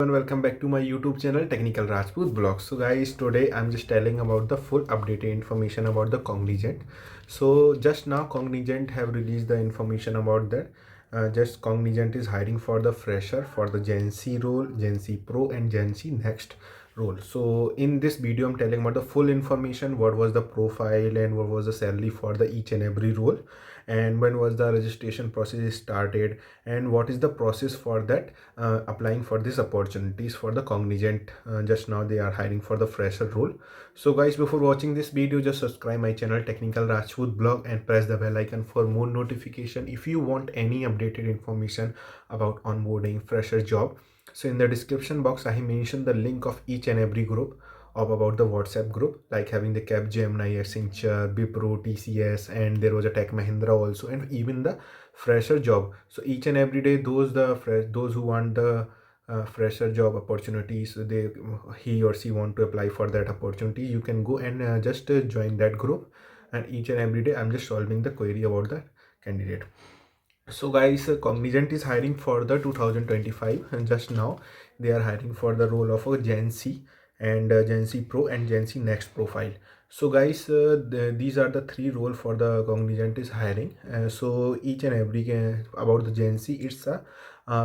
And welcome back to my YouTube channel Technical Rajput Blog. So guys, today I'm just telling about the full updated information about the Cognizant. So just now Cognizant have released the information about that. Just Cognizant is hiring for the fresher for the Gen C role, Gen C Pro and Gen C Next role. So in this video I'm telling about the full information, what was the profile and what was the salary for the each and every role, and when was the registration process started, and what is the process for that applying for these opportunities for the Cognizant. Just now they are hiring for the fresher role. So guys, before watching this video, just subscribe my channel Technical Rajput Blog and press the bell icon for more notification if you want any updated information about onboarding fresher job. So in the description box I have mentioned the link of each and every group of about the WhatsApp group, like having the Capgemini, Accenture, Wipro, TCS, and there was a Tech Mahindra also, and even the fresher job. So each and every day those who want the fresher job opportunities, he or she want to apply for that opportunity, you can go and just join that group, and each and every day I'm just solving the query about that candidate. So guys, Cognizant is hiring for the 2025, and just now they are hiring for the role of a Gen C and Gen C Pro and Gen C Next profile. So guys, these are the three role for the Cognizant is hiring. So each and every about the Gen C, it's a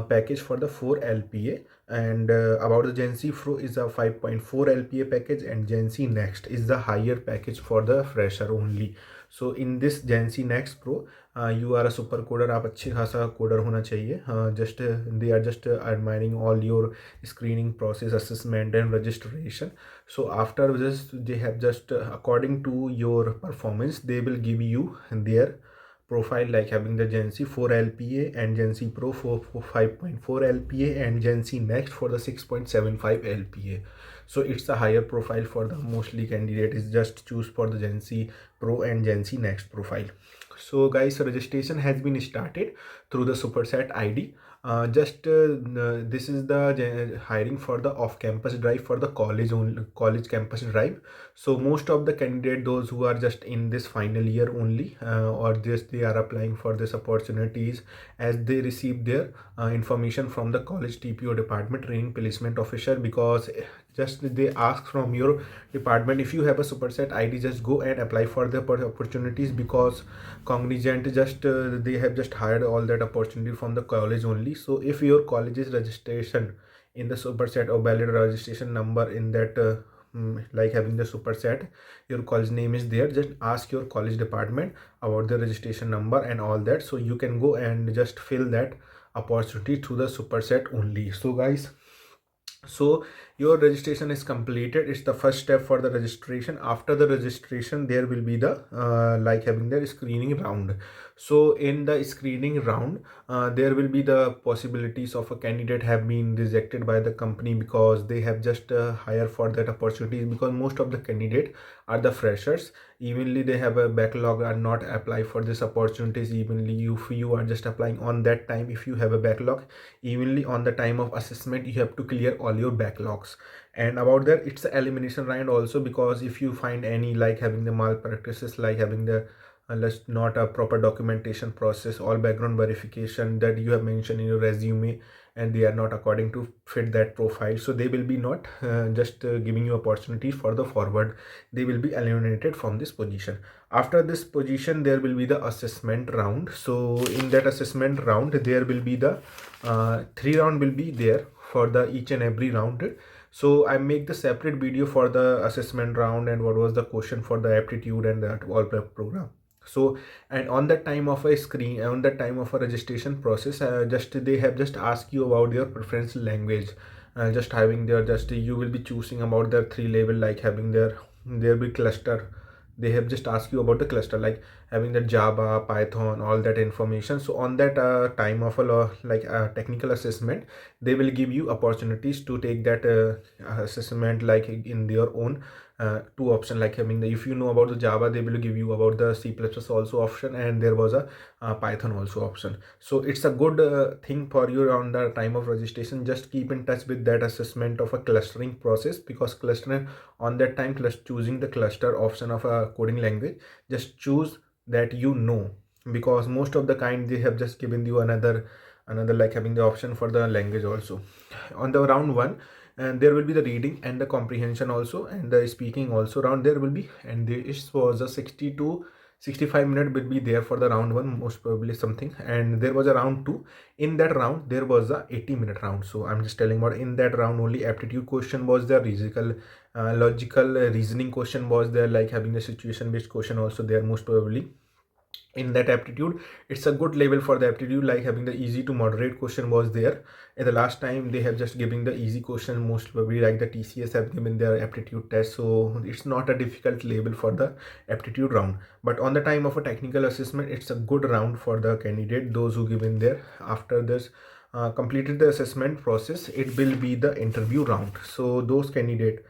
package for the 4 LPA, and about the Gen C Pro is a 5.4 LPA package, and Gen C Next is the higher package for the fresher only. So in this Gen C Next Pro, you are a super coder, आप अच्छे खासा coder होना चाहिए. Just they are just admiring all your screening process, assessment and registration. So after this, they have just according to your performance, they will give you their profile, like having the Gen C 4 LPA and Gen C Pro for 5.4 LPA and Gen C Next for the 6.75 LPA. So it's a higher profile for the mostly candidate is just choose for the Gen C Pro and Gen C Next profile. So guys, registration has been started through the Superset ID. This is the hiring for the off-campus drive for the college campus drive. So most of the candidate, those who are just in this final year only, or just they are applying for this opportunities as they receive their information from the college TPO department, training placement officer, because just they ask from your department, if you have a Superset ID, just go and apply for the opportunities, because Cognizant just they have just hired all that opportunity from the college only. So if your college's registration in the Superset or valid registration number in that like having the Superset, your college name is there, just ask your college department about the registration number and all that, so you can go and just fill that opportunity through the Superset only. So guys, so your registration is completed. It's the first step for the registration. After the registration, there will be the like having the screening round. So in the screening round, there will be the possibilities of a candidate have been rejected by the company because they have just hired for that opportunity, because most of the candidate are the freshers. Evenly they have a backlog and not apply for this opportunities evenly. If you are just applying on that time, if you have a backlog, evenly on the time of assessment you have to clear all your backlogs. And about that, it's a elimination round also, because if you find any like having the malpractices, like having the not a proper documentation process, all background verification that you have mentioned in your resume, and they are not according to fit that profile, so they will be not just giving you opportunities for the forward. They will be eliminated from this position. After this position, there will be the assessment round. So in that assessment round, there will be the three round will be there for the each and every round. So I make the separate video for the assessment round and what was the question for the aptitude and that all prep program. So, and on the time of a screen, on the time of a registration process, just they have just asked you about your preference language. Just having their, just you will be choosing about their three level, like having their, there will be cluster. They have just asked you about the cluster, like having the Java, Python, all that information. So on that time of a technical assessment, they will give you opportunities to take that assessment like in their own two option, like having the, if you know about the Java, they will give you about the C++ also option, and there was a Python also option. So it's a good thing for you on the time of registration. Just keep in touch with that assessment of a clustering process, because clustering on that time, choosing the cluster option of a coding language, just choose that, because most of the kind they have just given you another another like having the option for the language also. On the round one, and there will be the reading and the comprehension also, and the speaking also round there will be, and this was a 60 to 65 minute will be there for the round one, most probably something. And there was a round two. In that round there was a 80-minute round. So I'm just telling about, in that round only aptitude question was there, logical reasoning question was there, like having the situation based question also there, most probably. In that aptitude, it's a good level for the aptitude, like having the easy to moderate question was there. And the last time they have just giving the easy question, most probably like the TCS have given their aptitude test, so it's not a difficult level for the aptitude round. But on the time of a technical assessment, it's a good round for the candidate, those who given there. After this completed the assessment process, it will be the interview round. So those candidate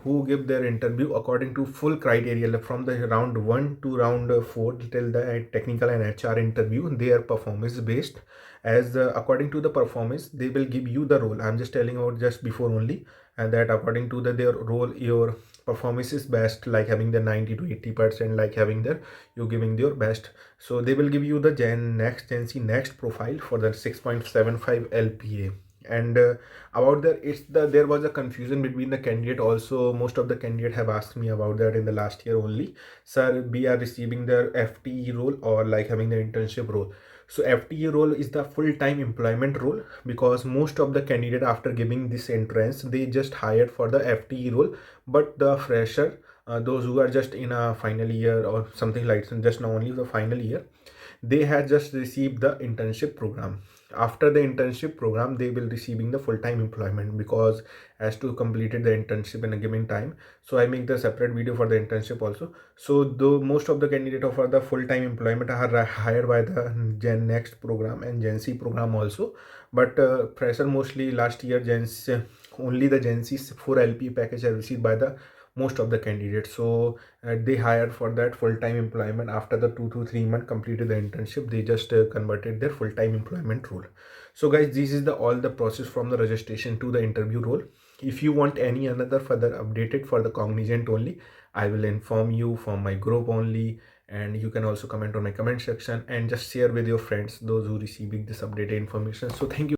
who give their interview according to full criteria, like from the round 1 to round 4 till the technical and HR interview, their performance based. As according to the performance, they will give you the role. I'm just telling out just before only, and that according to their role, your performance is best, like having the 90 to 80%, like having the you giving your best. So they will give you the Gen C next profile for the 6.75 LPA. And about that, there was a confusion between the candidate also. Most of the candidate have asked me about that in the last year only. Sir, we are receiving the FTE role or like having the internship role. So FTE role is the full-time employment role, because most of the candidate after giving this entrance, they just hired for the FTE role. But the fresher, those who are just in a final year or something like just now only the final year, they had just received the internship program. After the internship program, they will receiving the full-time employment, because as to completed the internship in a given time. So I make the separate video for the internship also. So though most of the candidate for the full-time employment are hired by the Gen Next program and Gen C program also. But fresher mostly last year only the Gen C 4 LP package are received by the most of the candidates. So they hired for that full-time employment after the 2 to 3 month completed the internship. They just converted their full-time employment role. So guys, this is the all the process from the registration to the interview role. If you want any another further updated for the Cognizant only, I will inform you from my group only. And you can also comment on my comment section and just share with your friends, those who receiving this updated information. So thank you.